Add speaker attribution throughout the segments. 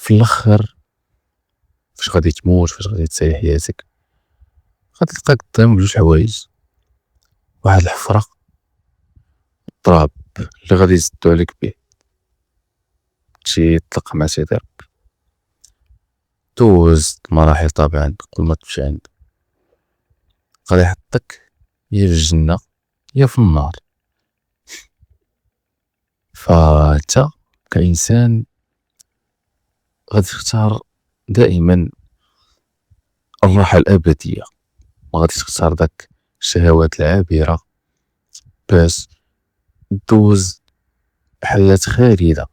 Speaker 1: في الاخر فاش غادي تموت، فاش غادي تسالي حياتك، غادي تلقى قدام بجوج حوايج، واحد الحفره، التراب اللي غادي يزدو عليك به شي طلق مع سيدي ربي. دوز مراحل طبعا قبل ما تمشي عند، غادي يحطك يا في الجنه يا في النار. فانت كإنسان غادي تختار دائما الراحه الابديه، ما غاديش تختار داك الشهوات العابره باش دوز حياه خالده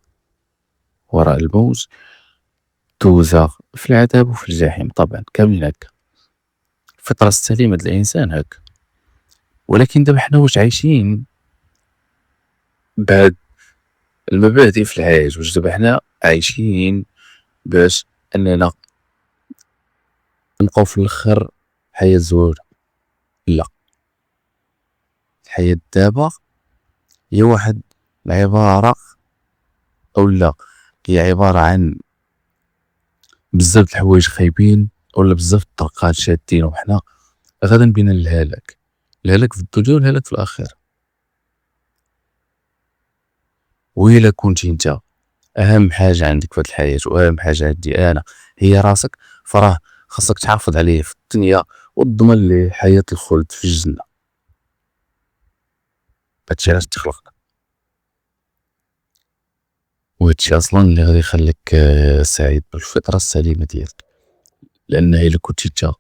Speaker 1: وراء الموت، دوزها في العذاب وفي الجحيم. طبعا كاملين هكا، الفطره السليمه د الانسان هكا. ولكن دابا حنا واش عايشين بهاد المبادئ في الحياه؟ واش دابا حنا عايشين باش اننا نبقاو في الاخر حياه زوينه؟ لا، الحياه دابا هي واحد العباره، او لا، هي عباره عن بزاف د الحوايج خايبين ولا بزاف د الطرقات شادين، وحنا غادا بينا للهلاك، الهلاك في الدنيا والهلاك في الاخره. وإلا كنتي انت اهم حاجه عندك في هاد الحياه واهم حاجه عندي انا هي راسك، فراه خاصك تحافظ عليه في الدنيا وتضمن ليه حياه الخلد في الجنه. هادشي علاش تخلقنا، وهادشي اصلا اللي غادي يخليك سعيد بالفطره السليمه ديالك. لان الا كنتي انت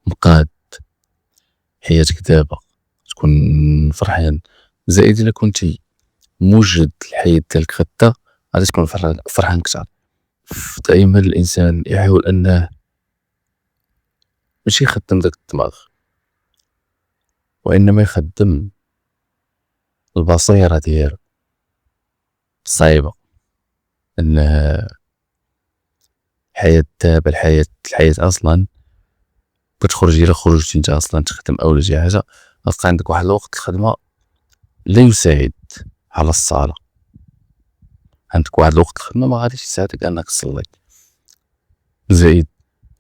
Speaker 1: مقاد حياتك دابا تكون فرحان، زائد الا كنتي موجد الحياه ديالك غدا غادي تكون فرحان كثر. دائما الانسان يحاول انه ماشي يخدم داك الدماغ، وانما يخدم البصيره ديالو صايبه. ان الحياه دابا، الحياه اصلا كتخرج الا خرجتي انت اصلا تخدم اولا شي حاجه، غتلقى عندك واحد الوقت الخدمه لا يساعد على الصلاه، عندك واحد الوقت الخدمه ما غاديش يساعدك انك تصلي، زائد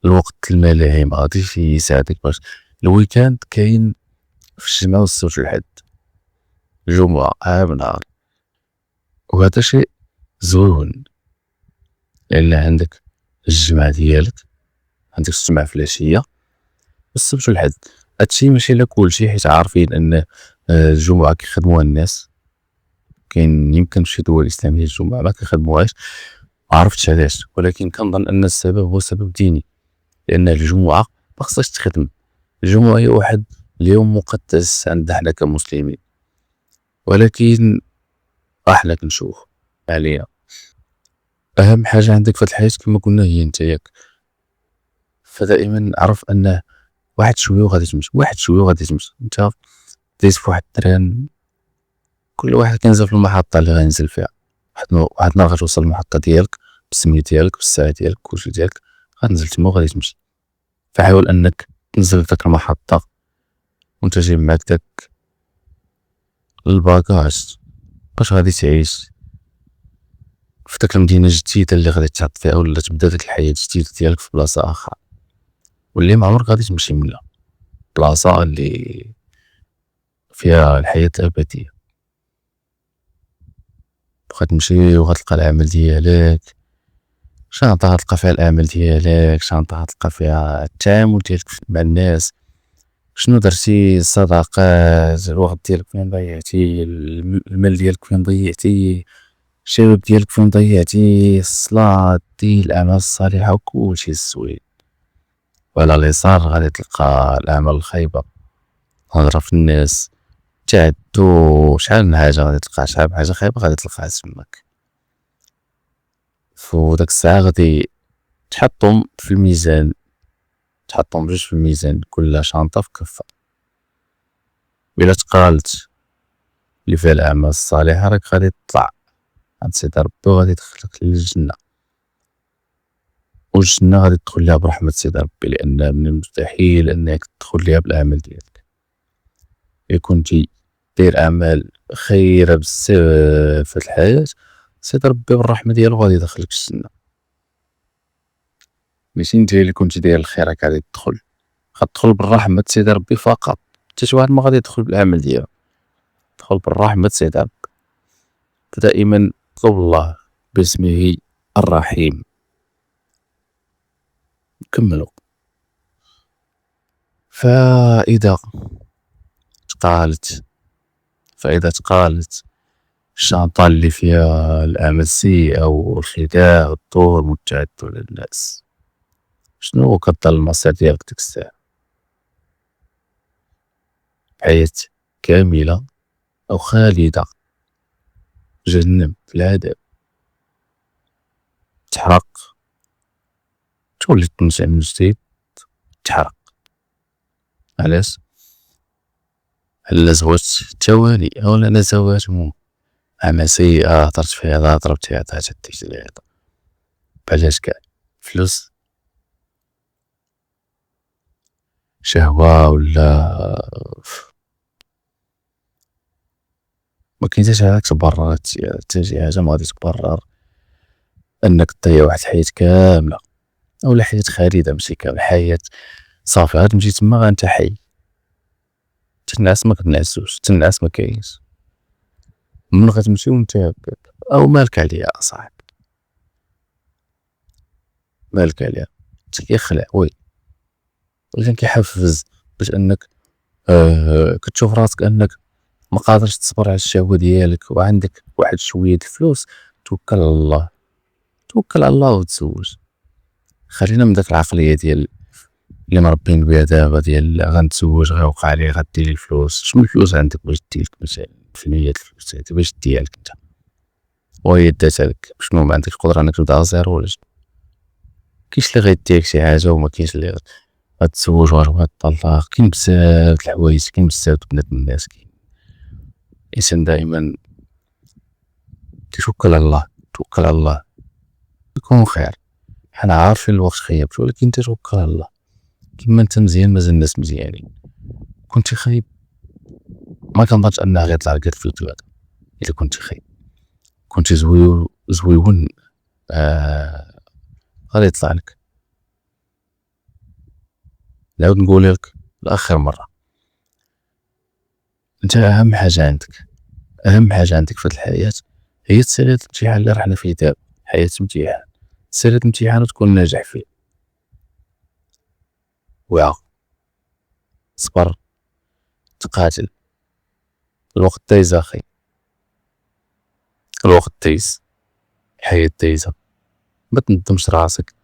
Speaker 1: الوقت الملاهي ما غاديش يساعدك باش الويكاند كاين في الجمعة والسبت والحد، الجمعة عام نهار. وهذا شيء زوين لأن عندك الجمعة ديالك، عندك الجمعة في العشية والسبت والحد. هادشي ماشي لكلشي، حيت عارفين أن الجمعة كيخدموها الناس، كاين يمكن شي دول إسلامية الجمعة ما كيخدموهاش، معرفتش علاش، ولكن كنظن أن السبب هو سبب ديني، لأن الجمعة ما خصهاش تخدم. الجمعة هي واحد اليوم مقدس عندنا حنا كمسلمين، ولكن احنا كنشوف عليا اهم حاجه عندك في الحياه كما قلنا هي انت ياك. فدائما عرف انه واحد شويه وغادي تمشي، واحد شويه وغادي تمشي. انت دايز في واحد التران، كل واحد كينزل في المحطه اللي غينزل فيها، واحد النهار غتوصل المحطه ديالك بالسميه ديالك بالساعه ديالك كلشي ديالك، غتنزل تما وغادي تمشي. فحاول انك تنزل في ديك المحطه وانت جايب معاك داك الباكاج باش غادي تعيش في داك المدينه الجديده اللي غادي تحط فيها، ولا تبدا ديك الحياه الجديده ديالك في بلاصه اخرى واللي ما عمرك غادي تمشي منها، بلاصه اللي فيها الحياه الابديه. غتمشي وغتلقى العمل ديالك، شانطه غتلقى فيها العمل ديالك، شانطه غتلقى فيها التعامل ديالك مع الناس، شنو درتي، الصداقات، الوقت ديالك فين ضيعتي، المال ديالك فين ضيعتي، الشباب ديالك فين ضيعتي، الصلاة، الدين، الأعمال الصالحة وكلشي الزوين. وعلى اليسار غادي تلقى الأعمال الخايبة، هضرة في الناس، تعدو شحال من حاجة غادي تلقى، شحال من حاجة خايبة غادي تلقاها تماك. وداك الساعة غادي تحطهم في الميزان، تحطهم بجوج في الميزان، كل شانطة في كفة. وإلا تقالت اللي فيها الأعمال الصالحة راك غادي تطلع عند سيدي ربي وغادي يدخلك للجنة، والجنة غادي تدخل ليها برحمة سيدي ربي، لأن من المستحيل أنك تدخل ليها بالأعمال ديالك. إلا كنتي دير أعمال خيرة بزاف في الحياة، سيدي ربي بالرحمة ديالو غادي يدخلك الجنة. ماشي انت اللي كنتي داير الخير راك غادي غتدخل بالرحمة سيدي ربي فقط. حتى شي واحد ما غادي يدخل بالعمل ديالو، دخل بالرحمة سيدي ربي. دائما اطلب الله باسمه الرحيم. كملوا. فإذا تقالت الشنطة اللي فيها الأعمال السيئة والخداع والظلم والتعدي على الناس، شنو كتضل المصير ديالك ديك الساعة؟ حياة كاملة أو خالدة جهنم في العذاب، تحرق، تولي تنشأ من جديد، تحرق. علاش؟ على زوات التوالي أو على زوات أعمال سيئة هضرت فيها هذا ضربت فيها هذا شديت على هذا، بعلاش كاع فلوس، شهوة، ولا ما كاين حتى شي حاجة تبرر حتى شي حاجة ما غادي تبرر أنك تضيع واحد الحياة كاملة أولا حياة خالدة، ماشي كاملة، حياة صافي غتمشي تما غير انت حي، تنعس ما كتنعسوش، تنعس ما كاينش، من غتمشي وانت هكاك او مالك عليا اصاحبي، مالك عليا، انت كيخلع وي، ولكن كيحفز باش انك كتشوف راسك انك ما قادرش تصبر على الشهوة ديالك وعندك واحد شوية الفلوس، توكل على الله، توكل على الله وتزوج. خلينا من داك العقلية ديال اللي مربين بها دابا ديال غنتزوج غيوقع لي غدير لي الفلوس، شنو الفلوس عندك باش دير لك مثلا في المية الفلوس هادي باش ديها لك انت، وهي داتها لك شنو ما عندكش القدرة انك تبدا زيرو ولا شنو؟ كاينش اللي غيديك شي حاجة وما كاينش اللي غتزوج وغتطلق، كاين بزاف د الحوايج، كاين بزاف د بنات الناس، كاين الانسان دائما توكل على الله، توكل على الله يكون خير، حنا عارفين الوقت خيبت ولكن انت توكل على الله، كيما انت مزيان مازال الناس مزيانين، كنتي خايب ما كنظنش انه غيطلع لك الفيديو هذا، الا كنتي خايب كنتي زويون غادي يطلع لك. نعاود نقول لك لاخر مره، انت اهم حاجه عندك، اهم حاجه عندك في هذه الحياه هي تسالي هذا الامتحان اللي رحنا فيه دابا، حياه امتحان، تسالي هذا الامتحان وتكون ناجح فيه، ويا صبر، تقاتل، الوقت دايز اخي، الوقت دايز، الحياه دايزه، ما تندمش راسك.